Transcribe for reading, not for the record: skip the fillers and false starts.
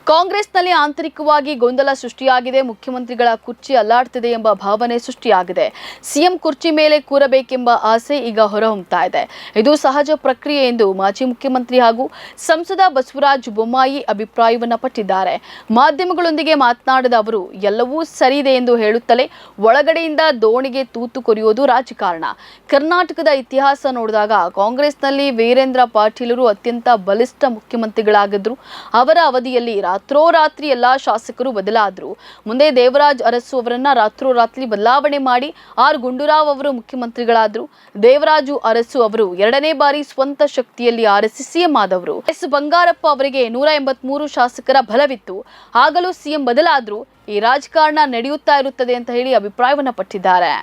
ಕಾಂಗ್ರೆಸ್ನಲ್ಲಿ ಆಂತರಿಕವಾಗಿ ಗೊಂದಲ ಸೃಷ್ಟಿಯಾಗಿದೆ. ಮುಖ್ಯಮಂತ್ರಿಗಳ ಕುರ್ಚಿ ಅಲ್ಲಾಡ್ತಿದೆ ಎಂಬ ಭಾವನೆ ಸೃಷ್ಟಿಯಾಗಿದೆ. ಸಿಎಂ ಕುರ್ಚಿ ಮೇಲೆ ಕೂರಬೇಕೆಂಬ ಆಸೆ ಈಗ ಹೊರಹೊಮ್ಮುತ್ತಾ ಇದೆ. ಇದು ಸಹಜ ಪ್ರಕ್ರಿಯೆ ಎಂದು ಮಾಜಿ ಮುಖ್ಯಮಂತ್ರಿ ಹಾಗೂ ಸಂಸದ ಬಸವರಾಜ ಬೊಮ್ಮಾಯಿ ಅಭಿಪ್ರಾಯವನ್ನು ಪಟ್ಟಿದ್ದಾರೆ. ಮಾಧ್ಯಮಗಳೊಂದಿಗೆ ಮಾತನಾಡಿದ ಅವರು, ಎಲ್ಲವೂ ಸರಿ ಇದೆ ಎಂದು ಹೇಳುತ್ತಲೇ ಒಳಗಡೆಯಿಂದ ದೋಣಿಗೆ ತೂತು ಕೊರೆಯೋದು ರಾಜಕಾರಣ. ಕರ್ನಾಟಕದ ಇತಿಹಾಸ ನೋಡಿದಾಗ ಕಾಂಗ್ರೆಸ್ನಲ್ಲಿ ವೀರೇಂದ್ರ ಪಾಟೀಲರು ಅತ್ಯಂತ ಬಲಿಷ್ಠ ಮುಖ್ಯಮಂತ್ರಿಗಳಾಗಿದ್ದರು. ಅವರ ಅವಧಿಯಲ್ಲಿ ರಾತ್ರೋರಾತ್ರಿ ಎಲ್ಲಾ ಶಾಸಕರು ಬದಲಾದರು. ಮುಂದೆ ದೇವರಾಜ್ ಅರಸು ಅವರನ್ನ ರಾತ್ರೋರಾತ್ರಿ ಬದಲಾವಣೆ ಮಾಡಿ ಆರ್ ಗುಂಡೂರಾವ್ ಅವರು ಮುಖ್ಯಮಂತ್ರಿಗಳಾದರು. ದೇವರಾಜು ಅರಸು ಅವರು ಎರಡನೇ ಬಾರಿ ಸ್ವಂತ ಶಕ್ತಿಯಲ್ಲಿ ಆರಿಸಿ ಸಿಎಂ ಆದವರು. ಎಸ್ ಬಂಗಾರಪ್ಪ ಅವರಿಗೆ 183 ಶಾಸಕರ ಬಲವಿತ್ತು. ಆಗಲೂ ಸಿಎಂ ಬದಲಾದ್ರು. ಈ ರಾಜಕಾರಣ ನಡೆಯುತ್ತಾ ಇರುತ್ತದೆ ಅಂತ ಹೇಳಿ ಅಭಿಪ್ರಾಯವನ್ನ ಪಟ್ಟಿದ್ದಾರೆ.